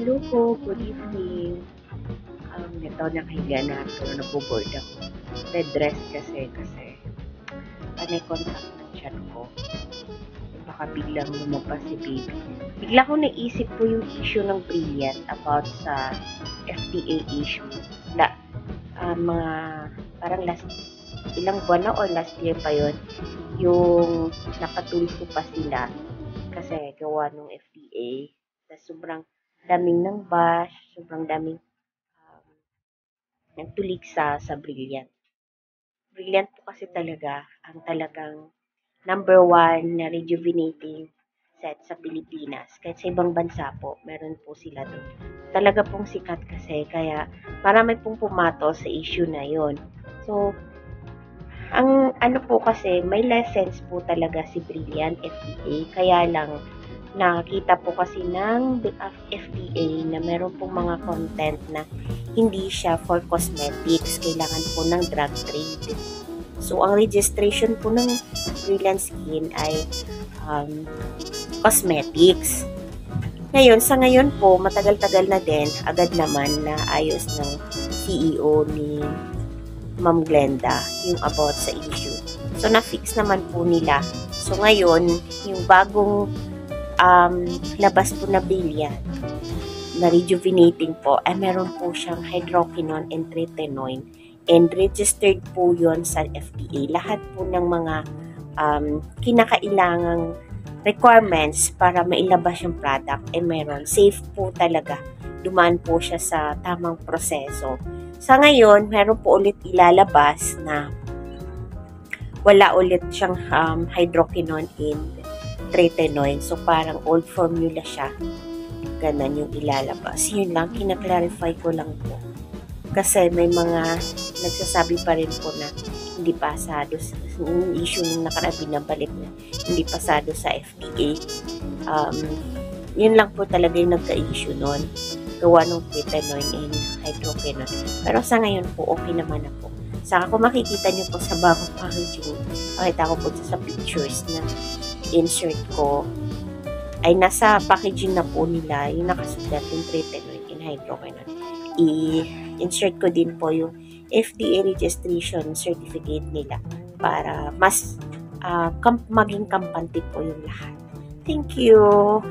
Hello po, good evening. Ito nakahiga na pero naboboard ako. Red dress kasi panay contact ng chat ko. Baka biglang lumabas si baby. Bigla ko naisip po yung issue ng Brilliant about sa FDA issue. Mga parang ilang buwan na or last year pa yon yung napatulfo pa sila kasi gawa ng FDA. Sobrang daming ng bash, sobrang daming nagtulik sa Brilliant. Brilliant po kasi talaga ang talagang number one na rejuvenating set sa Pilipinas. Kahit sa ibang bansa po, meron po sila doon. Talaga pong sikat kasi, kaya marami pong pumato sa issue na yon. So, ang ano po kasi, may lessons po talaga si Brilliant FDA, kaya lang nakita po kasi ng FDA na meron pong mga content na hindi siya for cosmetics, kailangan po ng drug trade. So, ang registration po ng Brilliant Skin ay cosmetics. Sa ngayon po, matagal-tagal na din, agad naman na ayos ng CEO ni Ma'am Glenda yung about sa issue. So, na-fix naman po nila. So, ngayon, yung bagong labas po na Brilliant na rejuvenating po, ay meron po siyang hydroquinone and tretinoin, and registered po yon sa FDA. Lahat po ng mga kinakailangang requirements para mailabas yung product ay meron. Safe po talaga. Dumaan po siya sa tamang proseso. Sa ngayon, meron po ulit ilalabas na wala ulit siyang hydroquinone and tretinoin. So, parang old formula siya. Ganon yung ilalabas. Yun lang, kinaklarify ko lang po. Kasi may mga nagsasabi pa rin po na hindi pasado. Yung issue nung nakarabi na balik na hindi pasado sa FDA. Yun lang po talaga yung nagka-issue nun. Gawa ng tretinoin and hydroquinone. Pero sa ngayon po, okay naman na po. Saka kung makikita nyo po sa bagong packaging, pakita ko po sa pictures na insert ko, ay nasa packaging na po nila yung nakasulat yung tretinoin and hydroquinone. I-insert ko din po yung FDA registration certificate nila para mas maging kampante po yung lahat. Thank you!